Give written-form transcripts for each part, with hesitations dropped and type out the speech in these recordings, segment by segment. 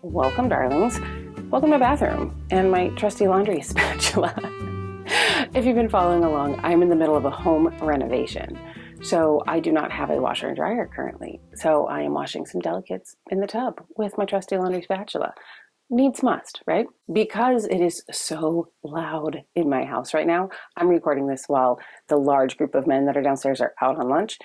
Welcome, darlings. Welcome to my bathroom and my trusty laundry spatula. If you've been following along, I'm in the middle of a home renovation. So I do not have a washer and dryer currently. So I am washing some delicates in the tub with my trusty laundry spatula. Needs must, right? Because it is so loud in my house right now. I'm recording this while the large group of men that are downstairs are out on lunch.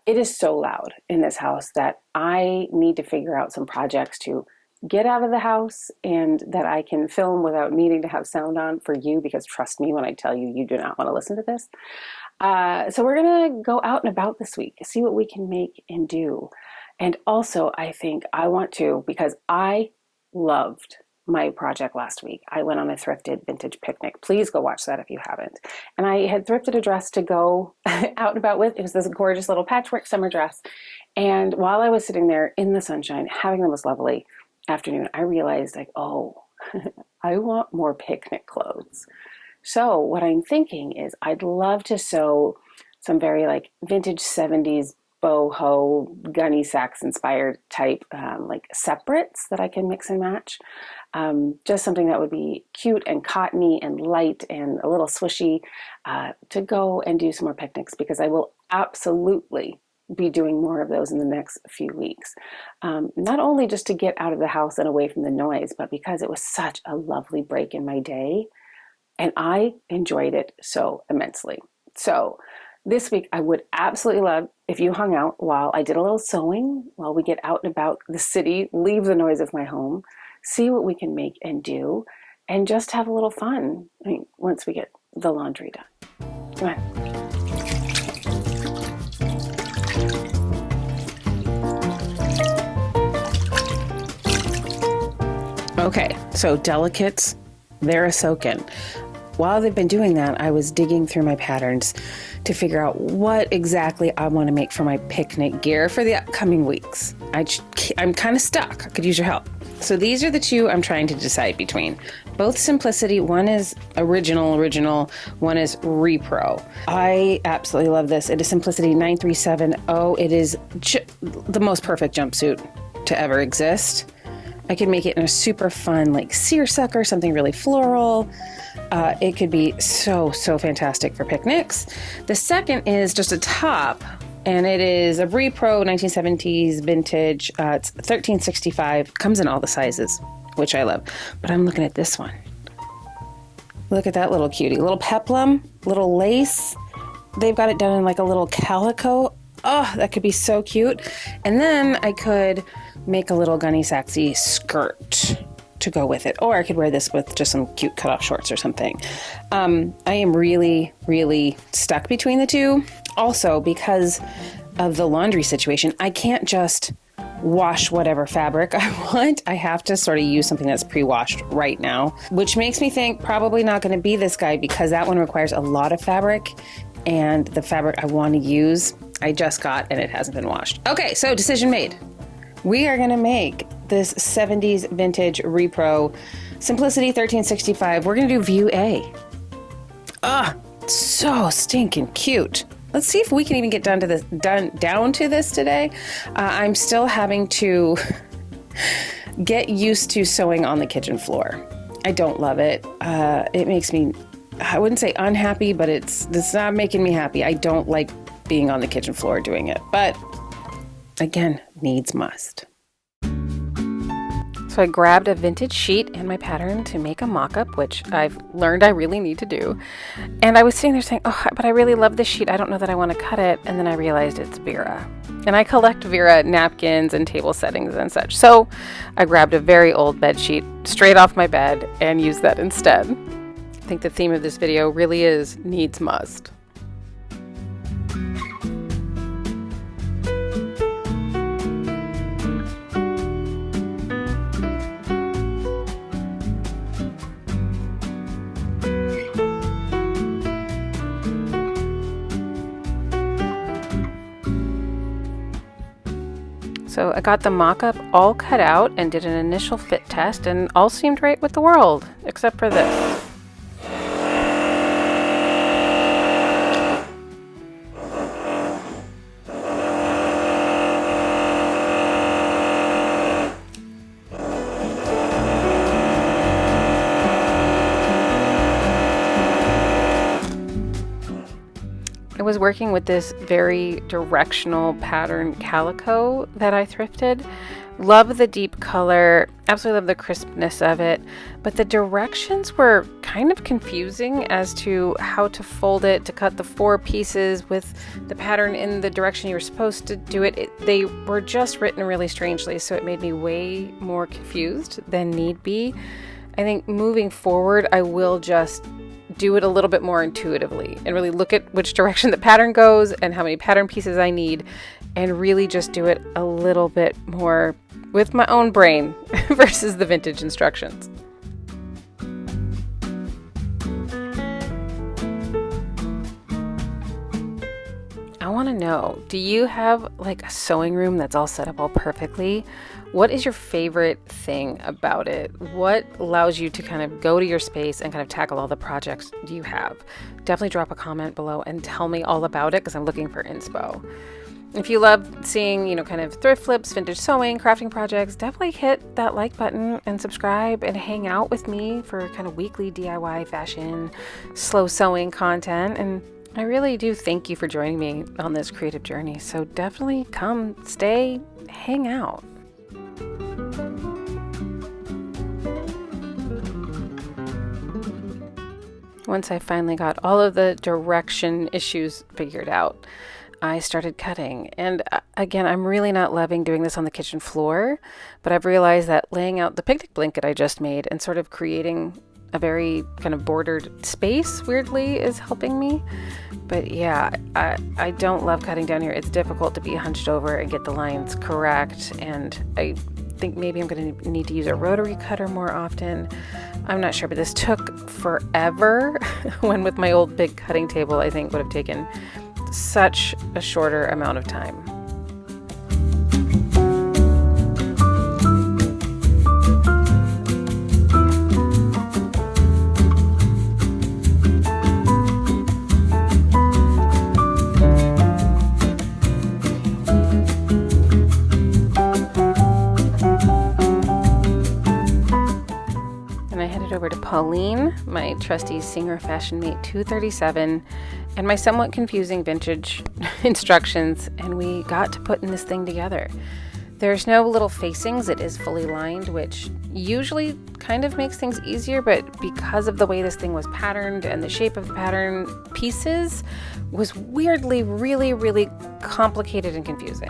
It is so loud in this house that I need to figure out some projects to get out of the house and that I can film without needing to have sound on for you, because trust me when I tell you, you do not want to listen to this. So we're going to go out and about this week, see what we can make and do. And also, I think I want to, because I loved my project last week. I went on a thrifted vintage picnic. Please go watch that if you haven't. And I had thrifted a dress to go out and about with. It was this gorgeous little patchwork summer dress. And while I was sitting there in the sunshine, having the most lovely afternoon, I realized oh, I want more picnic clothes. So what I'm thinking is I'd love to sew some very vintage 70s boho gunny sacks inspired type separates that I can mix and match. Just something that would be cute and cottony and light and a little swishy to go and do some more picnics, because I will absolutely be doing more of those in the next few weeks. Not only just to get out of the house and away from the noise, but because it was such a lovely break in my day and I enjoyed it so immensely. So this week, I would absolutely love if you hung out while I did a little sewing, while we get out and about the city, leave the noise of my home, see what we can make and do, and just have a little fun once we get the laundry done. Come on. Okay, so delicates, they're a soaking. While they've been doing that, I was digging through my patterns to figure out what exactly I want to make for my picnic gear for the upcoming weeks. I'm kind of stuck. I could use your help. So these are the two I'm trying to decide between. Both simplicity. One is original. One is repro. I absolutely love this. It is Simplicity 9370. It is the most perfect jumpsuit to ever exist. I could make it in a super fun seersucker, something really floral. It could be so fantastic for picnics. The second is just a top, and it is a repro 1970s vintage. It's 1365, comes in all the sizes, which I love. But I'm looking at this one. Look at that little cutie, little peplum, little lace. They've got it done in a little calico. Oh, that could be so cute. And then I could make a little gunny saxy skirt to go with it. Or I could wear this with just some cute cutoff shorts or something. I am really stuck between the two. Also, because of the laundry situation, I can't just wash whatever fabric I want. I have to sort of use something that's pre-washed right now, which makes me think probably not going to be this guy, because that one requires a lot of fabric, and the fabric I want to use, I just got and it hasn't been washed. Okay, so decision made. We are going to make this 70s vintage repro Simplicity 1365. We're going to do view A. So stinking cute. Let's see if we can even get down to this today. I'm still having to get used to sewing on the kitchen floor. I don't love it. It makes me, I wouldn't say unhappy, but it's not making me happy. I don't like being on the kitchen floor doing it, but again, needs must. So I grabbed a vintage sheet and my pattern to make a mock-up, which I've learned I really need to do. And I was sitting there saying, but I really love this sheet. I don't know that I want to cut it. And then I realized it's Vera. And I collect Vera napkins and table settings and such. So I grabbed a very old bed sheet straight off my bed and used that instead. I think the theme of this video really is needs must. So I got the mock-up all cut out and did an initial fit test, and all seemed right with the world, except for this. was working with this very directional pattern calico that I thrifted. Love the deep color, absolutely love the crispness of it, but the directions were kind of confusing as to how to fold it, to cut the 4 pieces with the pattern in the direction you were supposed to do it. They were just written really strangely, so it made me way more confused than need be. I think moving forward, I will just do it a little bit more intuitively and really look at which direction the pattern goes and how many pattern pieces I need, and really just do it a little bit more with my own brain versus the vintage instructions. I want to know, do you have like a sewing room that's all set up all perfectly? What is your favorite thing about it? What allows you to kind of go to your space and kind of tackle all the projects you have? Definitely drop a comment below and tell me all about it, because I'm looking for inspo. If you love seeing, kind of thrift flips, vintage sewing, crafting projects, definitely hit that like button and subscribe and hang out with me for kind of weekly DIY fashion, slow sewing content. And I really do thank you for joining me on this creative journey. So definitely come, stay, hang out. Once I finally got all of the direction issues figured out, I started cutting. And again, I'm really not loving doing this on the kitchen floor, but I've realized that laying out the picnic blanket I just made and sort of creating a very kind of bordered space, weirdly, is helping me. But yeah, I don't love cutting down here. It's difficult to be hunched over and get the lines correct. And I think maybe I'm going to need to use a rotary cutter more often. I'm not sure, but this took forever when with my old big cutting table, I think would have taken such a shorter amount of time. Over to Pauline, my trusty Singer Fashion Mate 237, and my somewhat confusing vintage instructions, and we got to putting this thing together. There's no little facings, it is fully lined, which usually kind of makes things easier, but because of the way this thing was patterned and the shape of the pattern pieces was weirdly really, really complicated and confusing.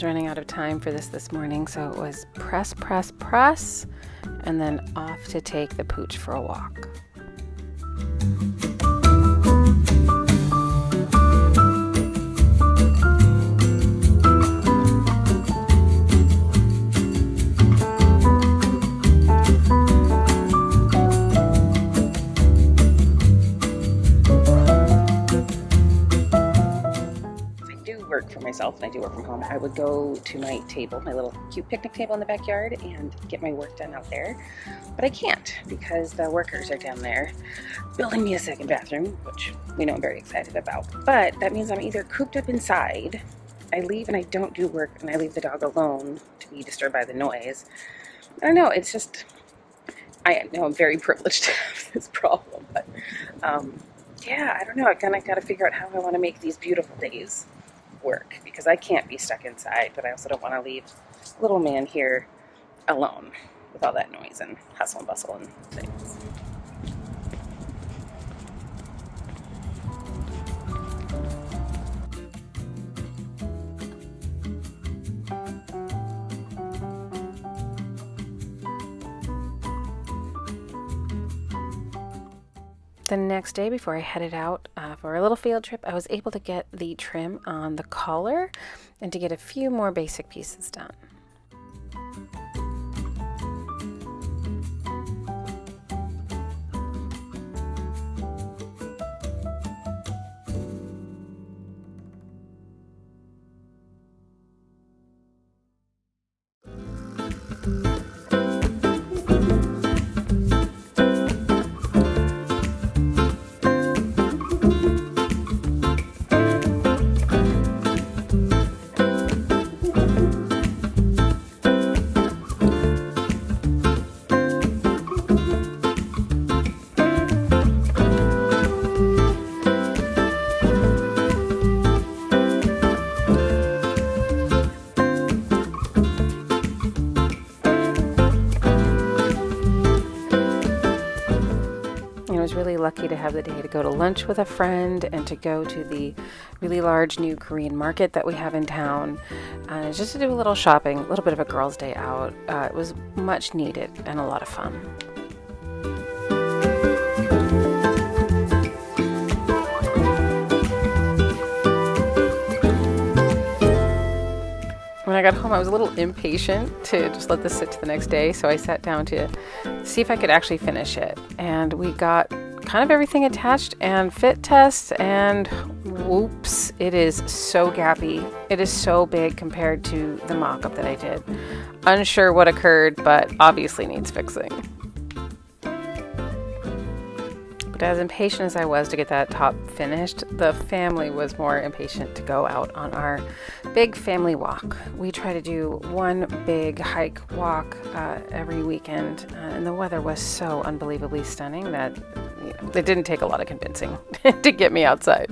Running out of time for this morning, so it was press, and then off to take the pooch for a walk. For myself, and I do work from home, I would go to my table, my little cute picnic table in the backyard, and get my work done out there. But I can't because the workers are down there building me a second bathroom, which we know I'm very excited about. But that means I'm either cooped up inside, I leave and I don't do work, and I leave the dog alone to be disturbed by the noise. I don't know, it's just, I know I'm very privileged to have this problem, but yeah, I don't know, I kind of got to figure out how I want to make these beautiful days work, because I can't be stuck inside, but I also don't want to leave little man here alone with all that noise and hustle and bustle and things. The next day, before I headed out for a little field trip, I was able to get the trim on the collar and to get a few more basic pieces done. was really lucky to have the day to go to lunch with a friend and to go to the really large new Korean market that we have in town, just to do a little shopping, a little bit of a girls' day out. It was much needed and a lot of fun. When I got home, I was a little impatient to just let this sit to the next day, so I sat down to see if I could actually finish it. And we got kind of everything attached and fit tests, and whoops, it is so gappy. It is so big compared to the mock-up that I did. Unsure what occurred, but obviously needs fixing. But as impatient as I was to get that top finished, the family was more impatient to go out on our big family walk. We try to do one big hike walk every weekend, and the weather was so unbelievably stunning that it didn't take a lot of convincing to get me outside.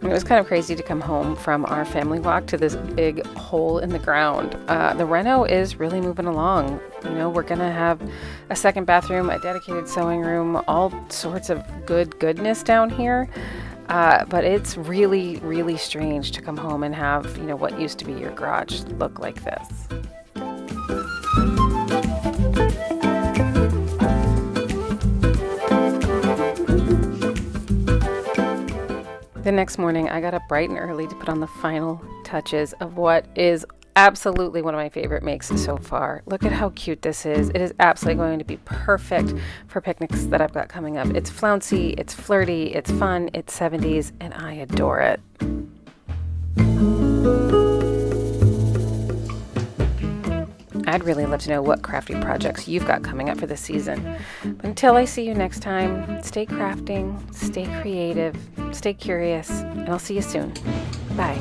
It was kind of crazy to come home from our family walk to this big hole in the ground. The Reno is really moving along. We're going to have a second bathroom, a dedicated sewing room, all sorts of goodness down here. But it's really, really strange to come home and have, what used to be your garage look like this. The next morning, I got up bright and early to put on the final touches of what is absolutely one of my favorite makes so far. Look at how cute this is. It is absolutely going to be perfect for picnics that I've got coming up. It's flouncy, it's flirty, it's fun, it's 70s, and I adore it. I'd really love to know what crafty projects you've got coming up for this season. But until I see you next time, stay crafting, stay creative, stay curious, and I'll see you soon. Bye.